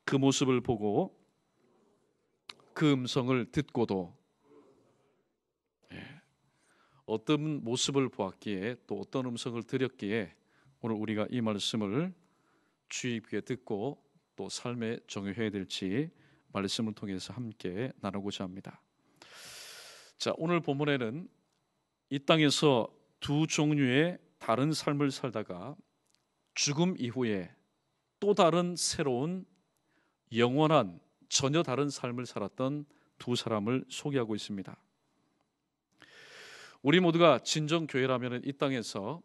그 모습을 보고 그 음성을 듣고도 어떤 모습을 보았기에 또 어떤 음성을 들었기에 오늘 우리가 이 말씀을 주의 깊게 듣고 또 삶에 적용해야 될지 말씀을 통해서 함께 나누고자 합니다. 자, 오늘 본문에는 이 땅에서 두 종류의 다른 삶을 살다가 죽음 이후에 또 다른 새로운 영원한 전혀 다른 삶을 살았던 두 사람을 소개하고 있습니다. 우리 모두가 진정 교회라면 이 땅에서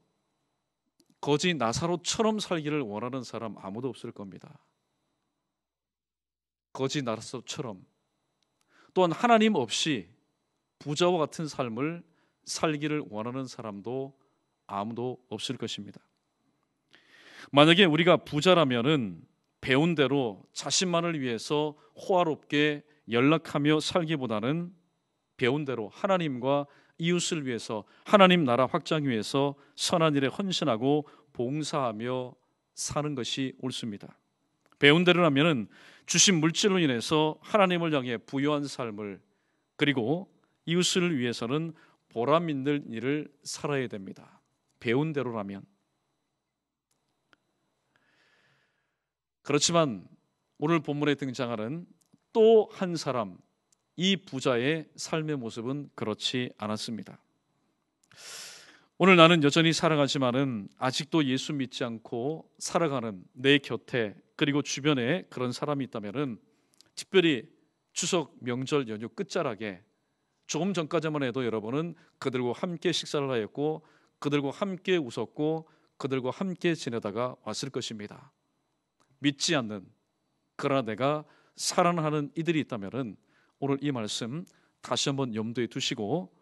거지 나사로처럼 살기를 원하는 사람 아무도 없을 겁니다. 거지 나사로처럼, 또한 하나님 없이 부자와 같은 삶을 살기를 원하는 사람도 아무도 없을 것입니다. 만약에 우리가 부자라면은 배운 대로 자신만을 위해서 호화롭게 연락하며 살기보다는 배운 대로 하나님과 이웃을 위해서 하나님 나라 확장 위해서 선한 일에 헌신하고 봉사하며 사는 것이 옳습니다. 배운 대로라면은 주신 물질로 인해서 하나님을 향해 부유한 삶을, 그리고 이웃을 위해서는 보람 있는 일을 살아야 됩니다. 배운 대로라면. 그렇지만 오늘 본문에 등장하는 또 한 사람, 이 부자의 삶의 모습은 그렇지 않았습니다. 오늘 나는 여전히 살아가지만은 아직도 예수 믿지 않고 살아가는 내 곁에 그리고 주변에 그런 사람이 있다면은, 특별히 추석 명절 연휴 끝자락에 조금 전까지만 해도 여러분은 그들과 함께 식사를 하였고 그들과 함께 웃었고 그들과 함께 지내다가 왔을 것입니다. 믿지 않는, 그러나 내가 사랑하는 이들이 있다면은 오늘 이 말씀 다시 한번 염두에 두시고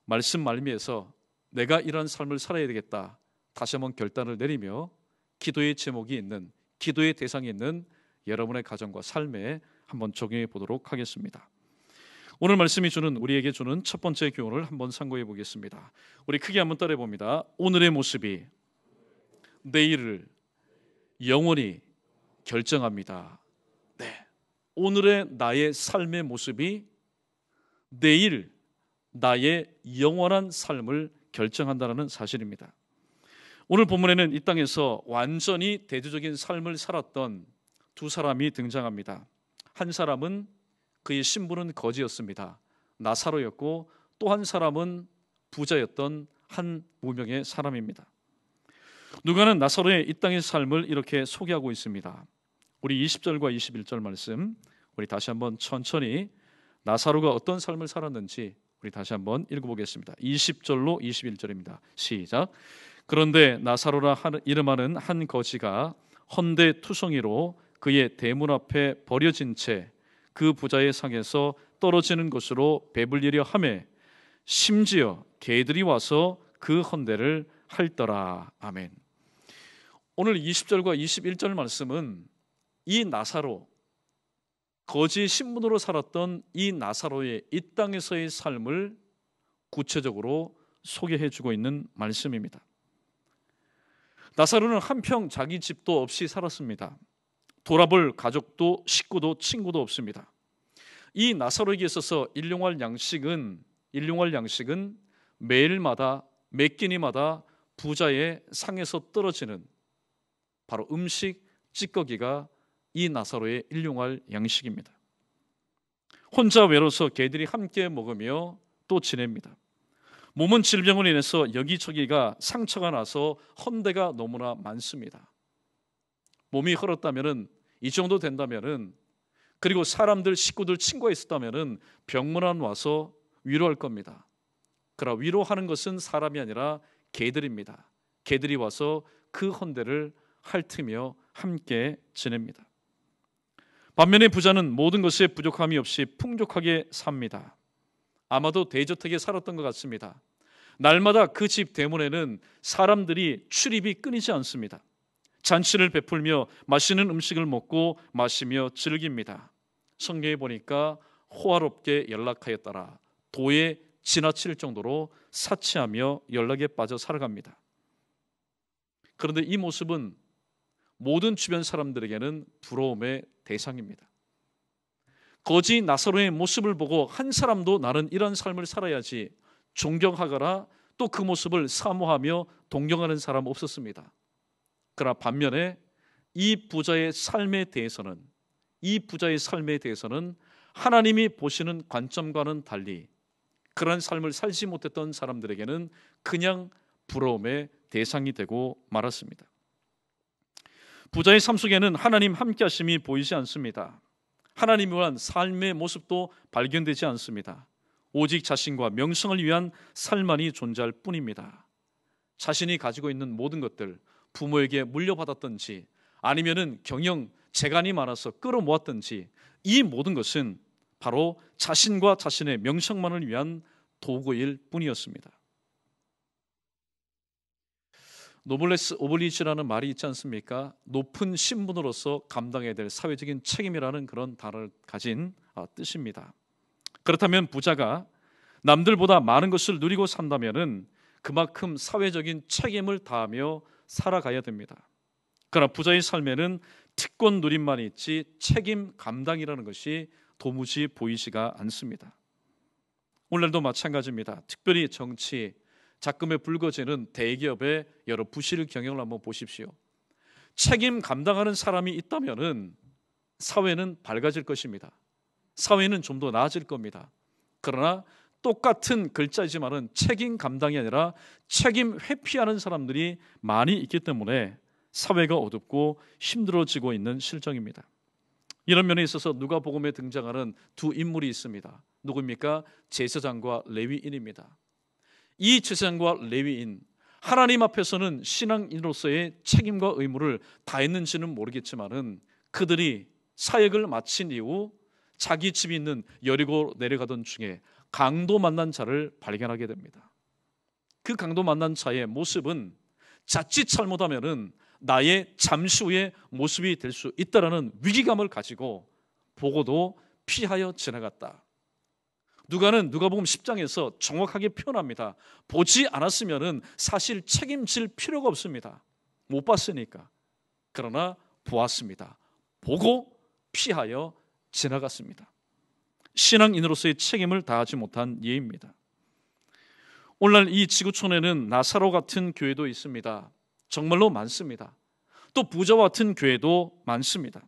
말씀 말미에서 내가 이런 삶을 살아야 되겠다 다시 한번 결단을 내리며 기도의 제목이 있는, 기도의 대상이 있는 여러분의 가정과 삶에 한번 적용해 보도록 하겠습니다. 오늘 말씀이 주는, 우리에게 주는 첫 번째 교훈을 한번 상고해 보겠습니다. 우리 크게 한번 따라해 봅니다. 오늘의 모습이 내일을 영원히 결정합니다. 네, 오늘의 나의 삶의 모습이 내일 나의 영원한 삶을 결정한다는 사실입니다. 오늘 본문에는 이 땅에서 완전히 대조적인 삶을 살았던 두 사람이 등장합니다. 한 사람은 그의 신분은 거지였습니다. 나사로였고, 또 한 사람은 부자였던 한 무명의 사람입니다. 누가는 나사로의 이 땅의 삶을 이렇게 소개하고 있습니다. 우리 20절과 21절 말씀, 우리 다시 한번 천천히 나사로가 어떤 삶을 살았는지 우리 다시 한번 읽어보겠습니다. 20절로 21절입니다. 시작. 그런데 나사로라 이름하는 한 거지가 헌데투성이로 그의 대문 앞에 버려진 채 그 부자의 상에서 떨어지는 것으로 배불리려 하매 심지어 개들이 와서 그 헌데를 핥더라. 아멘. 오늘 20절과 21절 말씀은 이 나사로, 거지의 신분으로 살았던 이 나사로의 이 땅에서의 삶을 구체적으로 소개해주고 있는 말씀입니다. 나사로는 한평 자기 집도 없이 살았습니다. 돌아볼 가족도 식구도 친구도 없습니다. 이 나사로에게 있어서 일용할 양식은 매일마다 몇 끼니마다 부자의 상에서 떨어지는 바로 음식 찌꺼기가 이 나사로의 일용할 양식입니다. 혼자 외로워서 개들이 함께 먹으며 또 지냅니다. 몸은 질병으로 인해서 여기저기가 상처가 나서 헌데가 너무나 많습니다. 몸이 헐었다면은, 이 정도 된다면은, 그리고 사람들, 식구들, 친구가 있었다면은 병문안 와서 위로할 겁니다. 그러나 위로하는 것은 사람이 아니라 개들입니다. 개들이 와서 그 헌데를 핥으며 함께 지냅니다. 반면에 부자는 모든 것에 부족함이 없이 풍족하게 삽니다. 아마도 대저택에 살았던 것 같습니다. 날마다 그 집 대문에는 사람들이 출입이 끊이지 않습니다. 잔치를 베풀며 맛있는 음식을 먹고 마시며 즐깁니다. 성경에 보니까 호화롭게 연락하였더라. 도에 지나칠 정도로 사치하며 연락에 빠져 살아갑니다. 그런데 이 모습은 모든 주변 사람들에게는 부러움의 대상입니다. 거지 나사로의 모습을 보고 한 사람도 나는 이런 삶을 살아야지 존경하거나 또 그 모습을 사모하며 동경하는 사람 없었습니다. 그러나 반면에 이 부자의 삶에 대해서는 하나님이 보시는 관점과는 달리 그런 삶을 살지 못했던 사람들에게는 그냥 부러움의 대상이 되고 말았습니다. 부자의 삶 속에는 하나님 함께 하심이 보이지 않습니다. 하나님을 위한 삶의 모습도 발견되지 않습니다. 오직 자신과 명성을 위한 삶만이 존재할 뿐입니다. 자신이 가지고 있는 모든 것들, 부모에게 물려받았든지 아니면은 경영 재간이 많아서 끌어모았든지 이 모든 것은 바로 자신과 자신의 명성만을 위한 도구일 뿐이었습니다. 노블레스 오블리주라는 말이 있지 않습니까? 높은 신분으로서 감당해야 될 사회적인 책임이라는 그런 단어를 가진 뜻입니다. 그렇다면 부자가 남들보다 많은 것을 누리고 산다면은 그만큼 사회적인 책임을 다하며 살아가야 됩니다. 그러나 부자의 삶에는 특권 누림만이 있지 책임 감당이라는 것이 도무지 보이지가 않습니다. 오늘도 마찬가지입니다. 특별히 정치, 작금에 불거지는 대기업의 여러 부실 경영을 한번 보십시오. 책임 감당하는 사람이 있다면은 사회는 밝아질 것입니다. 사회는 좀 더 나아질 겁니다. 그러나 똑같은 글자이지만은 책임 감당이 아니라 책임 회피하는 사람들이 많이 있기 때문에 사회가 어둡고 힘들어지고 있는 실정입니다. 이런 면에 있어서 누가복음에 등장하는 두 인물이 있습니다. 누구입니까? 제사장과 레위인입니다. 이 제사장과 레위인, 하나님 앞에서는 신앙인으로서의 책임과 의무를 다했는지는 모르겠지만은 그들이 사역을 마친 이후 자기 집이 있는 여리고 내려가던 중에 강도 만난 자를 발견하게 됩니다. 그 강도 만난 자의 모습은 자칫 잘못하면은 나의 잠시 후의 모습이 될 수 있다라는 위기감을 가지고 보고도 피하여 지나갔다. 누가복음 10장에서 정확하게 표현합니다. 보지 않았으면은 사실 책임질 필요가 없습니다. 못 봤으니까. 그러나 보았습니다. 보고 피하여 지나갔습니다. 신앙인으로서의 책임을 다하지 못한 예입니다. 오늘날 이 지구촌에는 나사로 같은 교회도 있습니다. 정말로 많습니다. 또 부자와 같은 교회도 많습니다.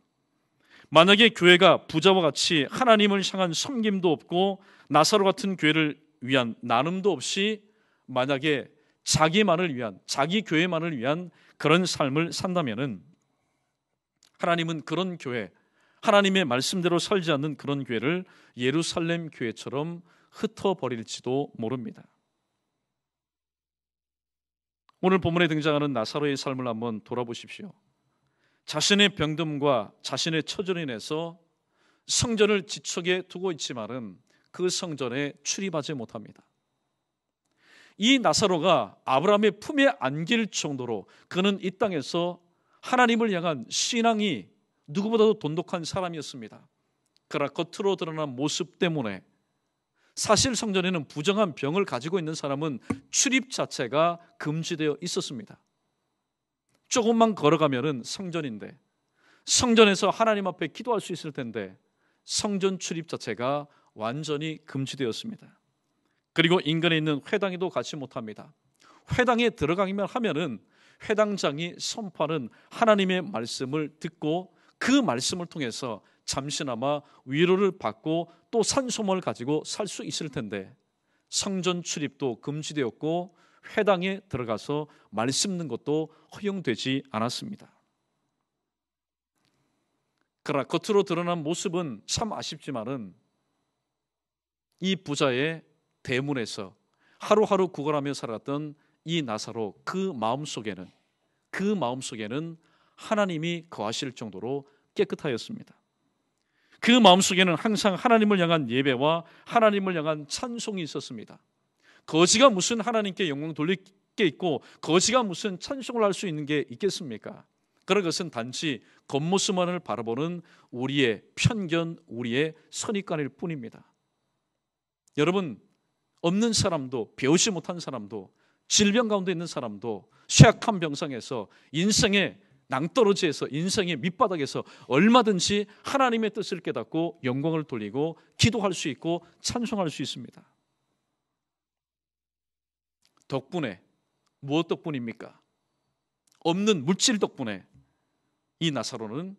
만약에 교회가 부자와 같이 하나님을 향한 섬김도 없고 나사로 같은 교회를 위한 나눔도 없이 만약에 자기만을 위한, 자기 교회만을 위한 그런 삶을 산다면은 하나님은 그런 교회, 하나님의 말씀대로 살지 않는 그런 교회를 예루살렘 교회처럼 흩어버릴지도 모릅니다. 오늘 본문에 등장하는 나사로의 삶을 한번 돌아보십시오. 자신의 병듦과 자신의 처절로 인해서 성전을 지척에 두고 있지만은 그 성전에 출입하지 못합니다. 이 나사로가 아브라함의 품에 안길 정도로 그는 이 땅에서 하나님을 향한 신앙이 누구보다도 돈독한 사람이었습니다. 그러나 겉으로 드러난 모습 때문에 사실 성전에는 부정한 병을 가지고 있는 사람은 출입 자체가 금지되어 있었습니다. 조금만 걸어가면은 성전인데 성전에서 하나님 앞에 기도할 수 있을 텐데 성전 출입 자체가 완전히 금지되었습니다. 그리고 인근에 있는 회당에도 가지 못합니다. 회당에 들어가기만 하면은 회당장이 선포하는 하나님의 말씀을 듣고 그 말씀을 통해서 잠시나마 위로를 받고 또 산소를 가지고 살 수 있을 텐데 성전 출입도 금지되었고 회당에 들어가서 말씀 듣는 것도 허용되지 않았습니다. 그러나 겉으로 드러난 모습은 참 아쉽지만은 이 부자의 대문에서 하루하루 구걸하며 살았던 이 나사로 그 마음속에는 하나님이 거하실 정도로 깨끗하였습니다. 그 마음속에는 항상 하나님을 향한 예배와 하나님을 향한 찬송이 있었습니다. 거지가 무슨 하나님께 영광 돌릴 게 있고 거지가 무슨 찬송을 할 수 있는 게 있겠습니까? 그런 것은 단지 겉모습만을 바라보는 우리의 편견, 우리의 선입관일 뿐입니다. 여러분, 없는 사람도 배우지 못한 사람도 질병 가운데 있는 사람도 쇠약한 병상에서 인생의 낭떠러지에서 인생의 밑바닥에서 얼마든지 하나님의 뜻을 깨닫고 영광을 돌리고 기도할 수 있고 찬송할 수 있습니다. 덕분에, 무엇 덕분입니까? 없는 물질 덕분에 이 나사로는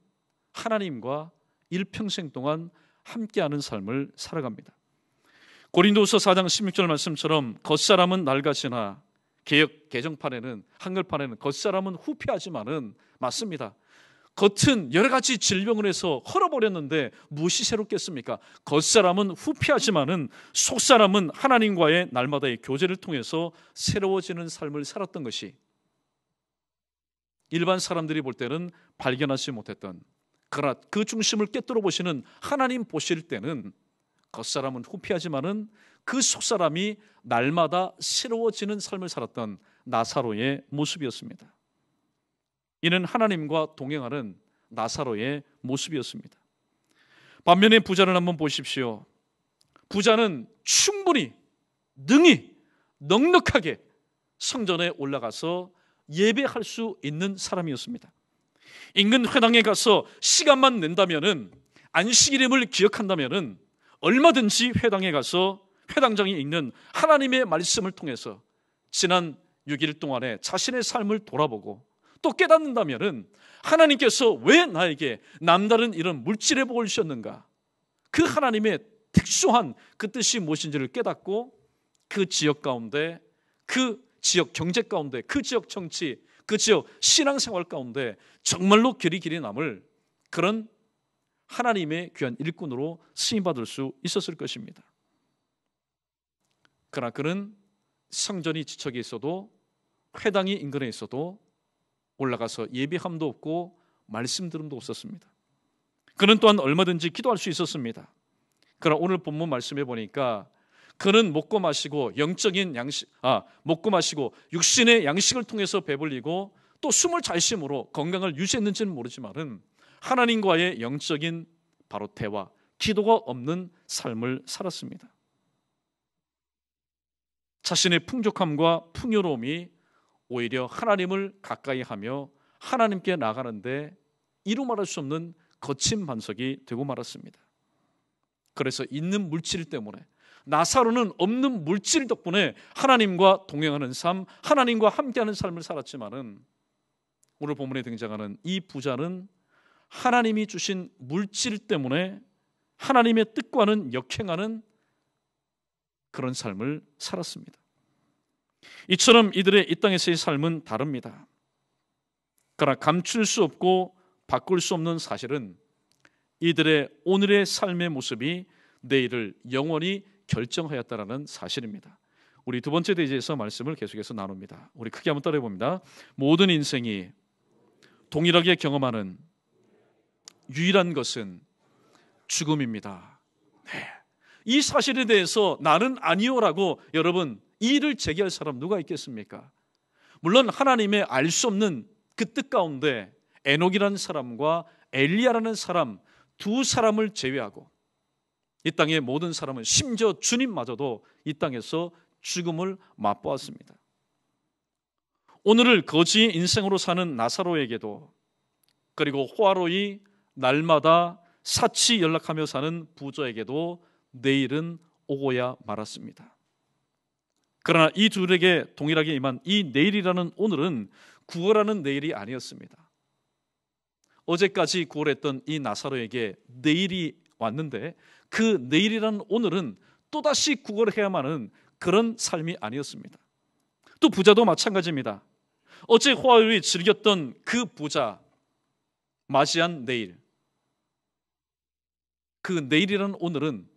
하나님과 일평생 동안 함께하는 삶을 살아갑니다. 고린도후서 4장 16절 말씀처럼 겉사람은 낡아지나 개정판에는, 한글판에는 겉사람은 후패하지만은, 맞습니다. 겉은 여러 가지 질병을 해서 헐어버렸는데 무엇이 새롭겠습니까? 겉사람은 후패하지만은 속사람은 하나님과의 날마다의 교제를 통해서 새로워지는 삶을 살았던 것이 일반 사람들이 볼 때는 발견하지 못했던, 그러나 그 중심을 꿰뚫어 보시는 하나님 보실 때는 겉사람은 후패하지만은 그 속사람이 날마다 새로워지는 삶을 살았던 나사로의 모습이었습니다. 이는 하나님과 동행하는 나사로의 모습이었습니다. 반면에 부자를 한번 보십시오. 부자는 충분히 능히 넉넉하게 성전에 올라가서 예배할 수 있는 사람이었습니다. 인근 회당에 가서 시간만 낸다면은, 안식일임을 기억한다면은 얼마든지 회당에 가서 회당장이 읽는 하나님의 말씀을 통해서 지난 6일 동안에 자신의 삶을 돌아보고 또 깨닫는다면은 하나님께서 왜 나에게 남다른 이런 물질의 복을 주셨는가, 그 하나님의 특수한 그 뜻이 무엇인지를 깨닫고 그 지역 가운데, 그 지역 경제 가운데, 그 지역 정치, 그 지역 신앙생활 가운데 정말로 길이 남을 그런 하나님의 귀한 일꾼으로 쓰임받을 수 있었을 것입니다. 그러나 그는 성전이 지척에 있어도, 회당이 인근에 있어도 올라가서 예배함도 없고 말씀 들음도 없었습니다. 그는 또한 얼마든지 기도할 수 있었습니다. 그러나 오늘 본문 말씀해 보니까 그는 먹고 마시고 먹고 마시고 육신의 양식을 통해서 배불리고 또 숨을 잘 쉼으로 건강을 유지했는지는 모르지만은 하나님과의 영적인 바로 대화, 기도가 없는 삶을 살았습니다. 자신의 풍족함과 풍요로움이 오히려 하나님을 가까이 하며 하나님께 나가는데 이루 말할 수 없는 거친 반석이 되고 말았습니다. 그래서 있는 물질 때문에, 나사로는 없는 물질 덕분에 하나님과 동행하는 삶, 하나님과 함께하는 삶을 살았지만은 오늘 본문에 등장하는 이 부자는 하나님이 주신 물질 때문에 하나님의 뜻과는 역행하는 그런 삶을 살았습니다. 이처럼 이들의 이 땅에서의 삶은 다릅니다. 그러나 감출 수 없고 바꿀 수 없는 사실은 이들의 오늘의 삶의 모습이 내일을 영원히 결정하였다라는 사실입니다. 우리 두 번째 대지에서 말씀을 계속해서 나눕니다. 우리 크게 한번 따라해 봅니다. 모든 인생이 동일하게 경험하는 유일한 것은 죽음입니다. 네. 이 사실에 대해서 나는 아니요라고 여러분 이의를 제기할 사람 누가 있겠습니까? 물론 하나님의 알 수 없는 그 뜻 가운데 에녹이라는 사람과 엘리야라는 사람, 두 사람을 제외하고 이 땅의 모든 사람은, 심지어 주님마저도 이 땅에서 죽음을 맛보았습니다. 오늘을 거지의 인생으로 사는 나사로에게도, 그리고 호화로이 날마다 사치 연락하며 사는 부자에게도 내일은 오고야 말았습니다. 그러나 이 둘에게 동일하게 임한 이 내일이라는 오늘은 구걸하는 내일이 아니었습니다. 어제까지 구걸했던 이 나사로에게 내일이 왔는데 그 내일이라는 오늘은 또다시 구걸해야만 하는 그런 삶이 아니었습니다. 또 부자도 마찬가지입니다. 어제 호화로이 즐겼던 그 부자 맞이한 내일, 그 내일이라는 오늘은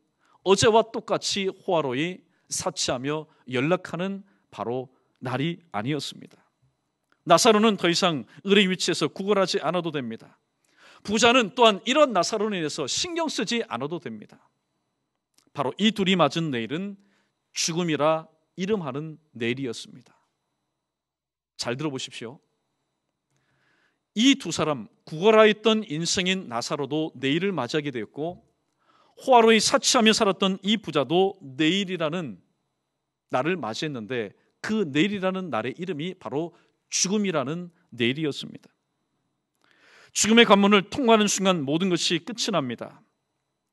어제와 똑같이 호화로이 사치하며 연락하는 바로 날이 아니었습니다. 나사로는 더 이상 을의 위치에서 구걸하지 않아도 됩니다. 부자는 또한 이런 나사로에 대해서 신경 쓰지 않아도 됩니다. 바로 이 둘이 맞은 내일은 죽음이라 이름하는 내일이었습니다. 잘 들어보십시오. 이 두 사람, 구걸하였던 인생인 나사로도 내일을 맞이하게 되었고, 호화로이 사치하며 살았던 이 부자도 내일이라는 날을 맞이했는데 그 내일이라는 날의 이름이 바로 죽음이라는 내일이었습니다. 죽음의 관문을 통과하는 순간 모든 것이 끝이 납니다.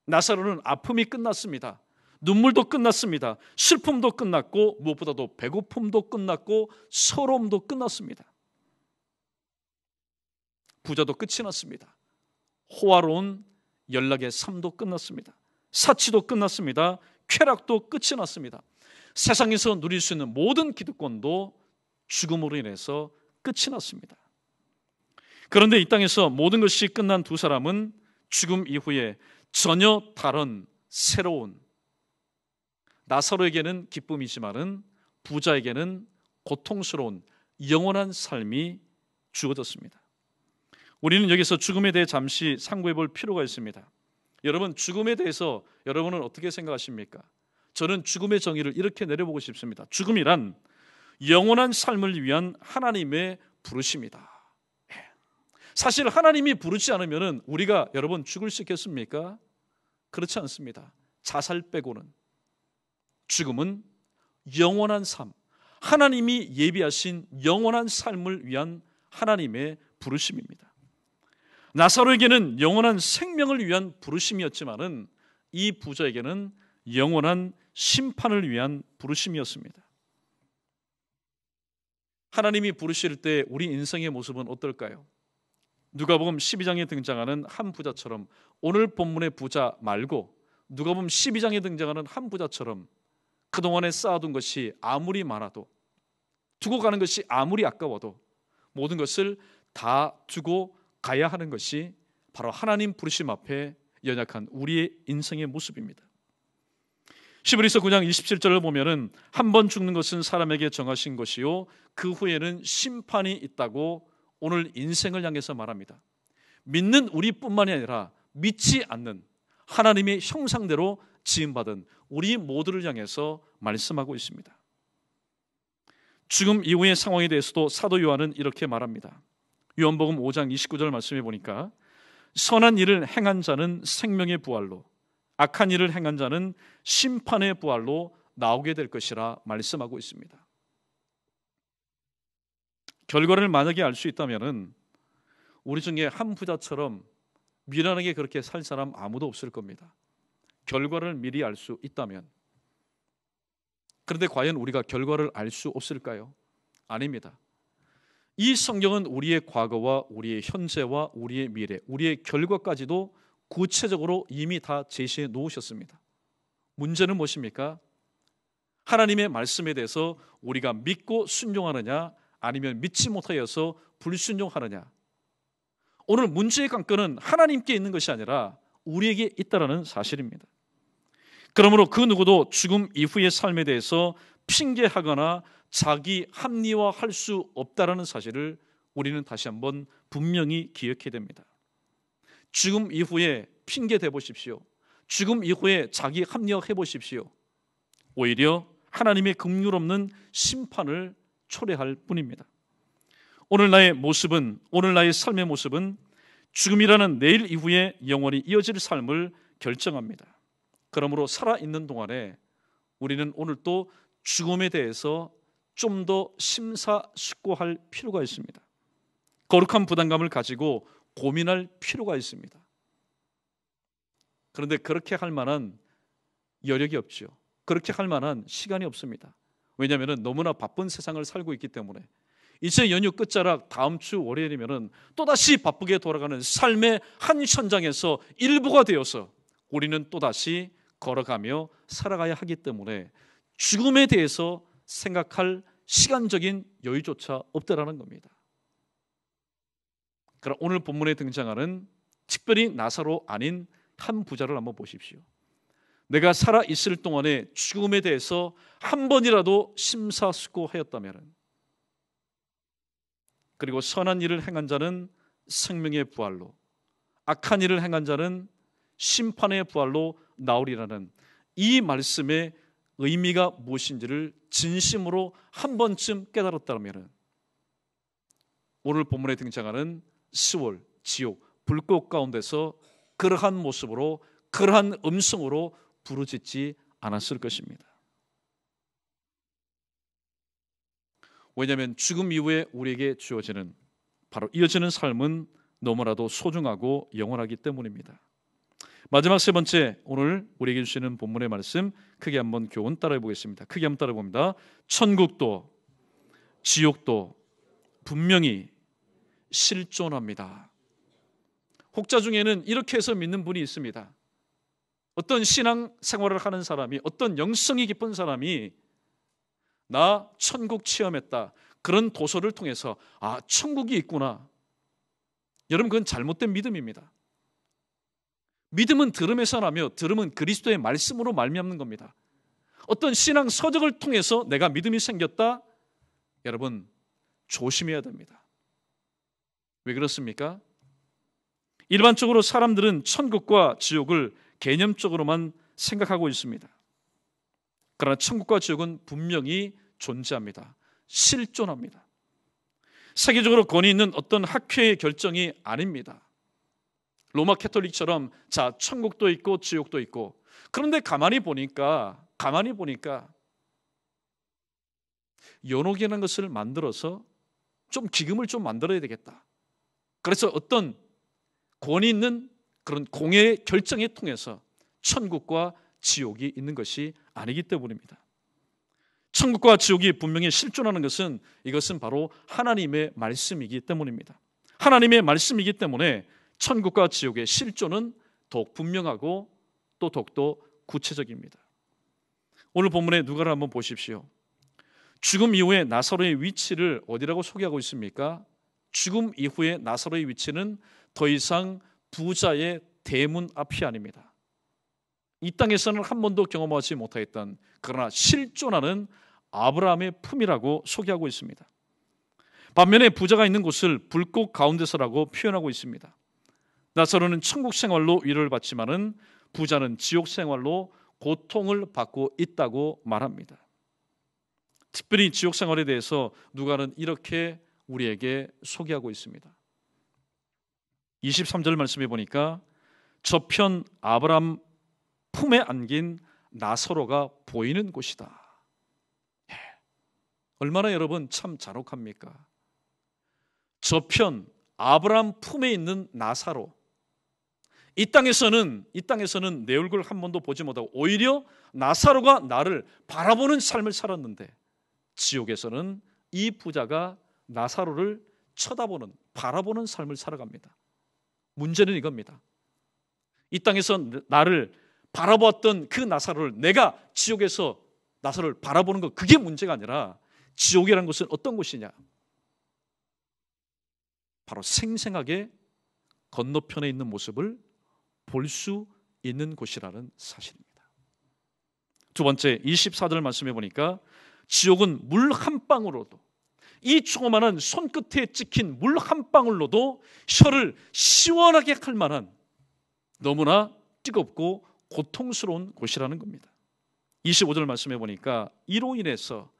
나사로는 아픔이 끝났습니다. 눈물도 끝났습니다. 슬픔도 끝났고 무엇보다도 배고픔도 끝났고 서러움도 끝났습니다. 부자도 끝이 났습니다. 호화로운 연락의 삶도 끝났습니다. 사치도 끝났습니다. 쾌락도 끝이 났습니다. 세상에서 누릴 수 있는 모든 기득권도 죽음으로 인해서 끝이 났습니다. 그런데 이 땅에서 모든 것이 끝난 두 사람은 죽음 이후에 전혀 다른 새로운, 나사로에게는 기쁨이지만은 부자에게는 고통스러운 영원한 삶이 주어졌습니다. 우리는 여기서 죽음에 대해 잠시 상고해 볼 필요가 있습니다. 여러분, 죽음에 대해서 여러분은 어떻게 생각하십니까? 저는 죽음의 정의를 이렇게 내려보고 싶습니다. 죽음이란 영원한 삶을 위한 하나님의 부르심이다. 사실 하나님이 부르지 않으면 우리가 여러분 죽을 수 있겠습니까? 그렇지 않습니다. 자살 빼고는. 죽음은 영원한 삶, 하나님이 예비하신 영원한 삶을 위한 하나님의 부르심입니다. 나사로에게는 영원한 생명을 위한 부르심이었지만은 이 부자에게는 영원한 심판을 위한 부르심이었습니다. 하나님이 부르실 때 우리 인생의 모습은 어떨까요? 누가복음 12장에 등장하는 한 부자처럼, 오늘 본문의 부자 말고 누가복음 12장에 등장하는 한 부자처럼 그동안에 쌓아둔 것이 아무리 많아도, 두고 가는 것이 아무리 아까워도 모든 것을 다 두고 가야 하는 것이 바로 하나님 부르심 앞에 연약한 우리의 인생의 모습입니다. 히브리서 9장 27절을 보면은 한 번 죽는 것은 사람에게 정하신 것이요 그 후에는 심판이 있다고 오늘 인생을 향해서 말합니다. 믿는 우리뿐만이 아니라 믿지 않는 하나님의 형상대로 지음받은 우리 모두를 향해서 말씀하고 있습니다. 죽음 이후의 상황에 대해서도 사도 요한은 이렇게 말합니다. 요한복음 5장 29절 말씀해 보니까 선한 일을 행한 자는 생명의 부활로, 악한 일을 행한 자는 심판의 부활로 나오게 될 것이라 말씀하고 있습니다. 결과를 만약에 알 수 있다면은 우리 중에 한 부자처럼 미련하게 그렇게 살 사람 아무도 없을 겁니다. 결과를 미리 알 수 있다면. 그런데 과연 우리가 결과를 알 수 없을까요? 아닙니다. 이 성경은 우리의 과거와 우리의 현재와 우리의 미래, 우리의 결과까지도 구체적으로 이미 다 제시해 놓으셨습니다. 문제는 무엇입니까? 하나님의 말씀에 대해서 우리가 믿고 순종하느냐, 아니면 믿지 못하여서 불순종하느냐. 오늘 문제의 관건은 하나님께 있는 것이 아니라 우리에게 있다라는 사실입니다. 그러므로 그 누구도 죽음 이후의 삶에 대해서 핑계하거나 자기 합리화할 수 없다라는 사실을 우리는 다시 한번 분명히 기억해야 됩니다. 죽음 이후에 핑계 대보십시오. 죽음 이후에 자기 합리화해 보십시오. 오히려 하나님의 긍휼 없는 심판을 초래할 뿐입니다. 오늘 나의 모습은, 오늘 나의 삶의 모습은 죽음이라는 내일 이후에 영원히 이어질 삶을 결정합니다. 그러므로 살아있는 동안에 우리는 오늘 또 죽음에 대해서 좀 더 심사숙고할 필요가 있습니다. 거룩한 부담감을 가지고 고민할 필요가 있습니다. 그런데 그렇게 할 만한 여력이 없죠. 그렇게 할 만한 시간이 없습니다. 왜냐하면 너무나 바쁜 세상을 살고 있기 때문에. 이제 연휴 끝자락 다음 주 월요일이면 또다시 바쁘게 돌아가는 삶의 한 현장에서 일부가 되어서 우리는 또다시 걸어가며 살아가야 하기 때문에 죽음에 대해서 생각할 시간적인 여유조차 없다라는 겁니다. 그럼 오늘 본문에 등장하는 특별히 나사로 아닌 한 부자를 한번 보십시오. 내가 살아있을 동안에 죽음에 대해서 한 번이라도 심사숙고하였다면, 그리고 선한 일을 행한 자는 생명의 부활로, 악한 일을 행한 자는 심판의 부활로 나오리라는 이 말씀의 의미가 무엇인지를 진심으로 한 번쯤 깨달았다면 오늘 본문에 등장하는 시올, 지옥, 불꽃 가운데서 그러한 모습으로, 그러한 음성으로 부르짖지 않았을 것입니다. 왜냐하면 죽음 이후에 우리에게 주어지는, 바로 이어지는 삶은 너무나도 소중하고 영원하기 때문입니다. 마지막 세 번째, 오늘 우리에게 주시는 본문의 말씀 크게 한번 교훈 따라해 보겠습니다. 크게 한번 따라해 봅니다. 천국도 지옥도 분명히 실존합니다. 혹자 중에는 이렇게 해서 믿는 분이 있습니다. 어떤 신앙 생활을 하는 사람이, 어떤 영성이 깊은 사람이 나 천국 체험했다, 그런 도서를 통해서 천국이 있구나. 여러분, 그건 잘못된 믿음입니다. 믿음은 들음에서 나며 들음은 그리스도의 말씀으로 말미암는 겁니다. 어떤 신앙 서적을 통해서 내가 믿음이 생겼다? 여러분, 조심해야 됩니다. 왜 그렇습니까? 일반적으로 사람들은 천국과 지옥을 개념적으로만 생각하고 있습니다. 그러나 천국과 지옥은 분명히 존재합니다. 실존합니다. 세계적으로 권위 있는 어떤 학회의 결정이 아닙니다. 로마 캐톨릭처럼 천국도 있고 지옥도 있고, 그런데 가만히 보니까 연옥이라는 것을 만들어서 좀 기금을 좀 만들어야 되겠다. 그래서 어떤 권위 있는 그런 공의 결정에 통해서 천국과 지옥이 있는 것이 아니기 때문입니다. 천국과 지옥이 분명히 실존하는 것은, 이것은 바로 하나님의 말씀이기 때문입니다. 하나님의 말씀이기 때문에 천국과 지옥의 실존은 더욱 분명하고 또 더욱더 구체적입니다. 오늘 본문의 누가를 한번 보십시오. 죽음 이후에 나사로의 위치를 어디라고 소개하고 있습니까? 죽음 이후에 나사로의 위치는 더 이상 부자의 대문 앞이 아닙니다. 이 땅에서는 한 번도 경험하지 못했던, 그러나 실존하는 아브라함의 품이라고 소개하고 있습니다. 반면에 부자가 있는 곳을 불꽃 가운데서라고 표현하고 있습니다. 나사로는 천국 생활로 위로를 받지만은 부자는 지옥 생활로 고통을 받고 있다고 말합니다. 특별히 지옥 생활에 대해서 누가는 이렇게 우리에게 소개하고 있습니다. 23절 말씀해 보니까 저편 아브라함 품에 안긴 나사로가 보이는 곳이다. 얼마나 여러분 참 잔혹합니까? 저편 아브라함 품에 있는 나사로, 이 땅에서는 내 얼굴을 한 번도 보지 못하고 오히려 나사로가 나를 바라보는 삶을 살았는데, 지옥에서는 이 부자가 나사로를 쳐다보는, 바라보는 삶을 살아갑니다. 문제는 이겁니다. 이 땅에서 나를 바라보았던 그 나사로를 내가 지옥에서 나사로를 바라보는 것, 그게 문제가 아니라 지옥이라는 것은 어떤 곳이냐? 바로 생생하게 건너편에 있는 모습을 볼 수 있는 곳이라는 사실입니다. 두 번째, 24절 말씀해 보니까 지옥은 물 한 방울로도, 이 조그마한 손끝에 찍힌 물 한 방울로도 혀를 시원하게 할 만한 너무나 뜨겁고 고통스러운 곳이라는 겁니다. 25절 말씀해 보니까 이로 인해서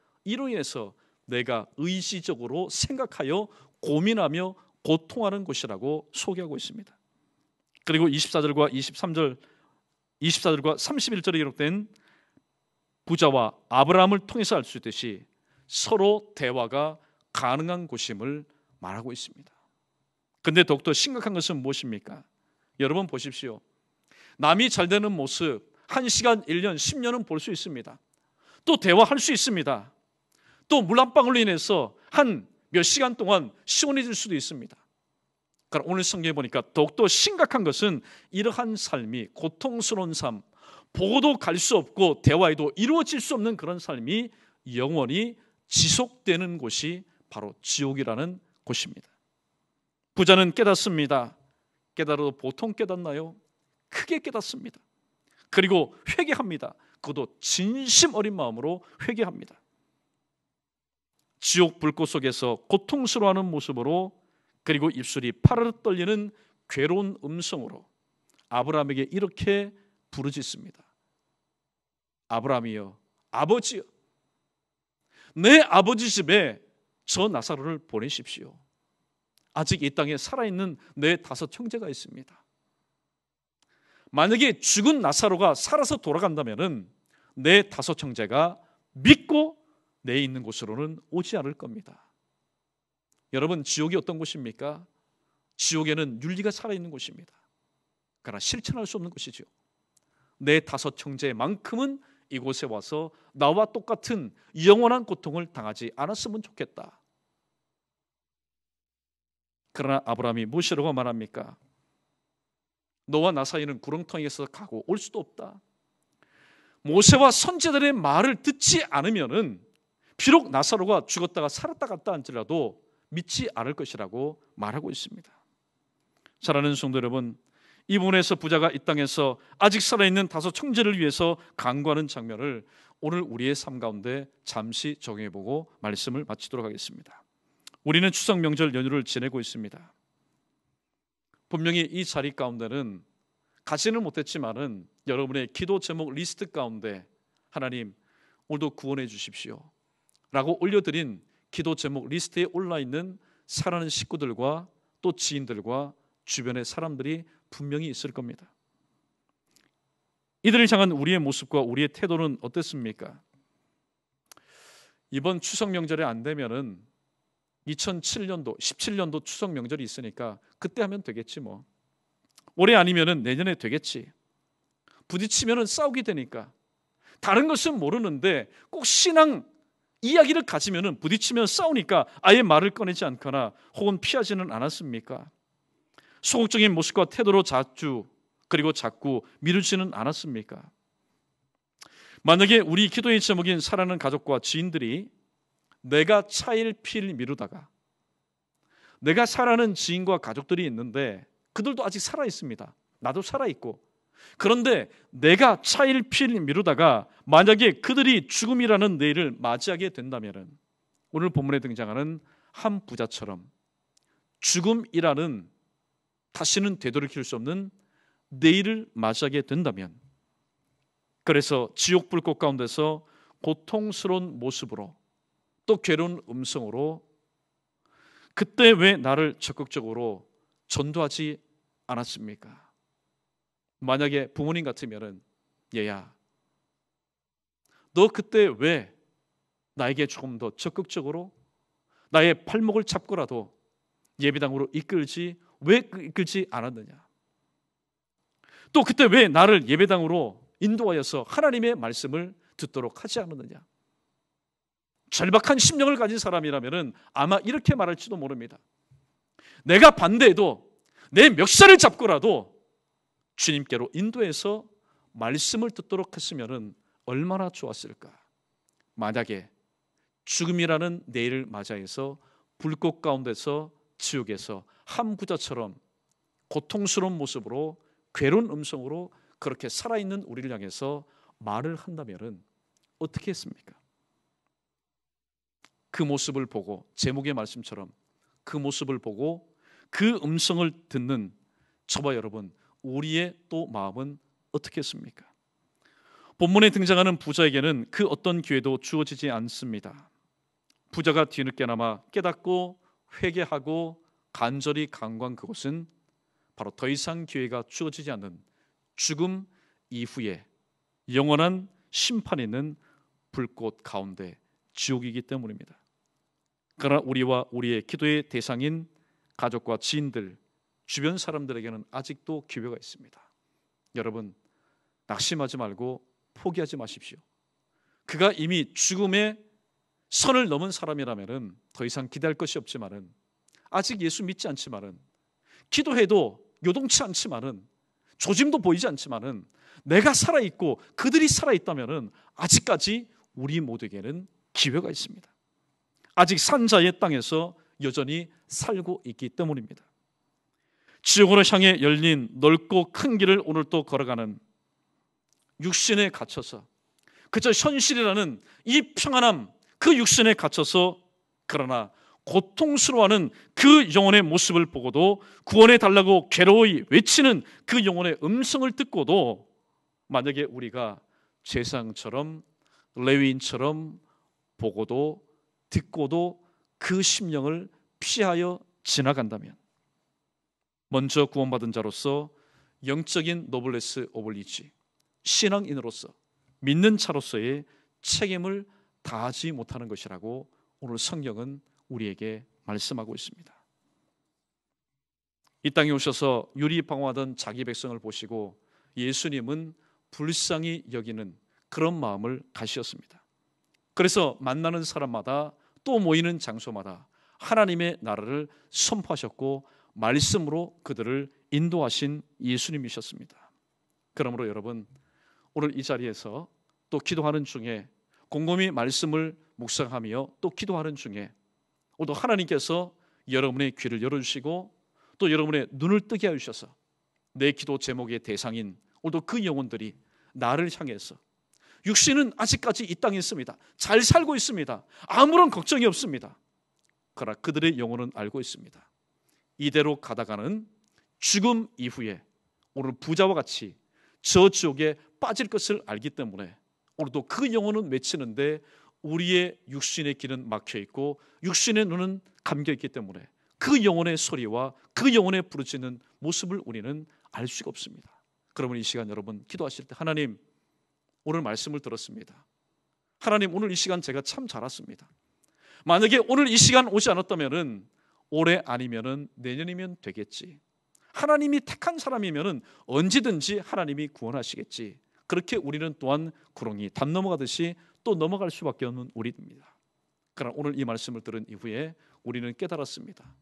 내가 의지적으로 생각하여 고민하며 고통하는 곳이라고 소개하고 있습니다. 그리고 24절과 31절에 기록된 부자와 아브라함을 통해서 알 수 있듯이 서로 대화가 가능한 곳임을 말하고 있습니다. 그런데 더욱더 심각한 것은 무엇입니까? 여러분 보십시오. 남이 잘 되는 모습 1시간, 1년, 10년은 볼 수 있습니다. 또 대화할 수 있습니다. 또 물 한 방울로 인해서 한 몇 시간 동안 시원해질 수도 있습니다. 그러나 오늘 성경에 보니까 더욱더 심각한 것은 이러한 삶이, 고통스러운 삶, 보고도 갈 수 없고 대화에도 이루어질 수 없는 그런 삶이 영원히 지속되는 곳이 바로 지옥이라는 곳입니다. 부자는 깨닫습니다. 깨달아도 보통 깨닫나요? 크게 깨닫습니다. 그리고 회개합니다. 그것도 진심 어린 마음으로 회개합니다. 지옥 불꽃 속에서 고통스러워하는 모습으로, 그리고 입술이 파르르 떨리는 괴로운 음성으로 아브라함에게 이렇게 부르짖습니다. 아브라함이여, 아버지여, 내 아버지 집에 저 나사로를 보내십시오. 아직 이 땅에 살아있는 내 5 형제가 있습니다. 만약에 죽은 나사로가 살아서 돌아간다면 내 5 형제가 믿고 내 있는 곳으로는 오지 않을 겁니다. 여러분, 지옥이 어떤 곳입니까? 지옥에는 윤리가 살아있는 곳입니다. 그러나 실천할 수 없는 것이죠. 내 5 형제만큼은 이곳에 와서 나와 똑같은 영원한 고통을 당하지 않았으면 좋겠다. 그러나 아브라함이 무엇이라고 말합니까? 너와 나 사이는 구렁텅이에서 가고 올 수도 없다. 모세와 선지자들의 말을 듣지 않으면은 비록 나사로가 죽었다가 살았다 갔다 할지라도 믿지 않을 것이라고 말하고 있습니다. 사랑하는 성도 여러분, 이 부분에서 부자가 이 땅에서 아직 살아있는 5 형제를 위해서 간구하는 장면을 오늘 우리의 삶 가운데 잠시 적용해보고 말씀을 마치도록 하겠습니다. 우리는 추석 명절 연휴를 지내고 있습니다. 분명히 이 자리 가운데는 가지는 못했지만은 여러분의 기도 제목 리스트 가운데 하나님 오늘도 구원해 주십시오 라고 올려드린 기도 제목 리스트에 올라있는 사랑하는 식구들과 또 지인들과 주변의 사람들이 분명히 있을 겁니다. 이들을 향한 우리의 모습과 우리의 태도는 어땠습니까? 이번 추석 명절에 안 되면은 2007년도 17년도 추석 명절이 있으니까 그때 하면 되겠지 뭐. 올해 아니면은 내년에 되겠지. 부딪히면은 싸우게 되니까. 다른 것은 모르는데 꼭 신앙 이야기를 가지면은 부딪히면 싸우니까 아예 말을 꺼내지 않거나 혹은 피하지는 않았습니까? 소극적인 모습과 태도로 자주 그리고 자꾸 미루지는 않았습니까? 만약에 우리 기도의 제목인 사랑하는 가족과 지인들이 내가 차일피일 미루다가 내가 사랑하는 지인과 가족들이 있는데 그들도 아직 살아있습니다. 나도 살아있고 그런데 내가 차일피일 미루다가 만약에 그들이 죽음이라는 내일을 맞이하게 된다면 오늘 본문에 등장하는 한 부자처럼 죽음이라는 다시는 되돌이킬 수 없는 내일을 맞이하게 된다면 그래서 지옥 불꽃 가운데서 고통스러운 모습으로 또 괴로운 음성으로 그때 왜 나를 적극적으로 전도하지 않았습니까? 만약에 부모님 같으면은 얘야 너 그때 왜 나에게 조금 더 적극적으로 나의 팔목을 잡고라도 예배당으로 왜 이끌지 않았느냐? 또 그때 왜 나를 예배당으로 인도하여서 하나님의 말씀을 듣도록 하지 않았느냐? 절박한 심령을 가진 사람이라면 아마 이렇게 말할지도 모릅니다. 내가 반대해도 내 멱살을 잡고라도 주님께로 인도해서 말씀을 듣도록 했으면 얼마나 좋았을까? 만약에 죽음이라는 내일을 맞이해서 불꽃 가운데서 지옥에서 한 부자처럼 고통스러운 모습으로 괴로운 음성으로 그렇게 살아있는 우리를 향해서 말을 한다면 어떻게 했습니까? 그 모습을 보고 제목의 말씀처럼 그 모습을 보고 그 음성을 듣는 저와 여러분 우리의 또 마음은 어떻게 했습니까? 본문에 등장하는 부자에게는 그 어떤 기회도 주어지지 않습니다. 부자가 뒤늦게나마 깨닫고 회개하고 간절히 간구한 그곳은 바로 더 이상 기회가 주어지지 않는 죽음 이후에 영원한 심판이 있는 불꽃 가운데 지옥이기 때문입니다. 그러나 우리와 우리의 기도의 대상인 가족과 지인들, 주변 사람들에게는 아직도 기회가 있습니다. 여러분, 낙심하지 말고 포기하지 마십시오. 그가 이미 죽음의 선을 넘은 사람이라면 더 이상 기대할 것이 없지만은 아직 예수 믿지 않지만은 기도해도 요동치 않지만은 조짐도 보이지 않지만은 내가 살아있고 그들이 살아있다면은 아직까지 우리 모두에게는 기회가 있습니다. 아직 산자의 땅에서 여전히 살고 있기 때문입니다. 지옥으로 향해 열린 넓고 큰 길을 오늘 또 걸어가는 육신에 갇혀서 그저 현실이라는 이 평안함 그 육신에 갇혀서 그러나 고통스러워하는 그 영혼의 모습을 보고도 구원해 달라고 괴로이 외치는 그 영혼의 음성을 듣고도 만약에 우리가 제사장처럼 레위인처럼 보고도 듣고도 그 심령을 피하여 지나간다면 먼저 구원받은 자로서 영적인 노블레스 오블리지 신앙인으로서 믿는 자로서의 책임을 다하지 못하는 것이라고 오늘 성경은 우리에게 말씀하고 있습니다. 이 땅에 오셔서 유리방황하던 자기 백성을 보시고 예수님은 불쌍히 여기는 그런 마음을 가지셨습니다. 그래서 만나는 사람마다 또 모이는 장소마다 하나님의 나라를 선포하셨고 말씀으로 그들을 인도하신 예수님이셨습니다. 그러므로 여러분, 오늘 이 자리에서 또 기도하는 중에 곰곰이 말씀을 묵상하며 또 기도하는 중에 오늘도 하나님께서 여러분의 귀를 열어주시고 또 여러분의 눈을 뜨게 해주셔서 내 기도 제목의 대상인 오늘도 그 영혼들이 나를 향해서 육신은 아직까지 이 땅에 있습니다. 잘 살고 있습니다. 아무런 걱정이 없습니다. 그러나 그들의 영혼은 알고 있습니다. 이대로 가다가는 죽음 이후에 오늘 부자와 같이 저 지옥에 빠질 것을 알기 때문에 오늘도 그 영혼은 외치는데 우리의 육신의 길은 막혀있고 육신의 눈은 감겨있기 때문에 그 영혼의 소리와 그 영혼의 부르짖는 모습을 우리는 알 수가 없습니다. 그러면 이 시간 여러분 기도하실 때 하나님, 오늘 말씀을 들었습니다. 하나님, 오늘 이 시간 제가 참 잘 왔습니다. 만약에 오늘 이 시간 오지 않았다면 올해 아니면 내년이면 되겠지. 하나님이 택한 사람이면 언제든지 하나님이 구원하시겠지. 그렇게 우리는 또한 구렁이 담 넘어가듯이 또 넘어갈 수밖에 없는 우리입니다. 그러나 오늘 이 말씀을 들은 이후에 우리는 깨달았습니다.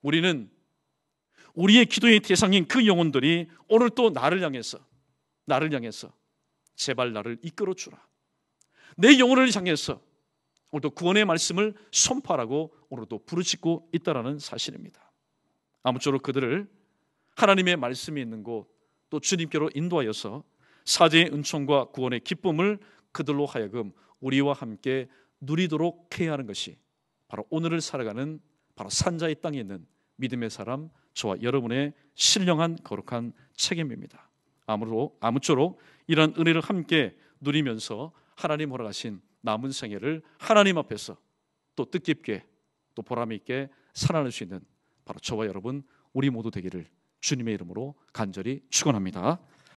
우리는 우리의 기도의 대상인 그 영혼들이 오늘 또 나를 향해서 제발 나를 이끌어 주라. 내 영혼을 향해서 오늘도 구원의 말씀을 선포하라고 오늘도 부르짖고 있다라는 사실입니다. 아무쪼록 그들을 하나님의 말씀이 있는 곳 또 주님께로 인도하여서 사제의 은총과 구원의 기쁨을 그들로 하여금 우리와 함께 누리도록 해야 하는 것이 바로 오늘을 살아가는 바로 산자의 땅에 있는 믿음의 사람 저와 여러분의 신령한 거룩한 책임입니다. 아무쪼록 이런 은혜를 함께 누리면서 하나님 허락하신 남은 생애를 하나님 앞에서 또 뜻깊게 또 보람 있게 살아낼 수 있는 바로 저와 여러분 우리 모두 되기를 주님의 이름으로 간절히 축원합니다.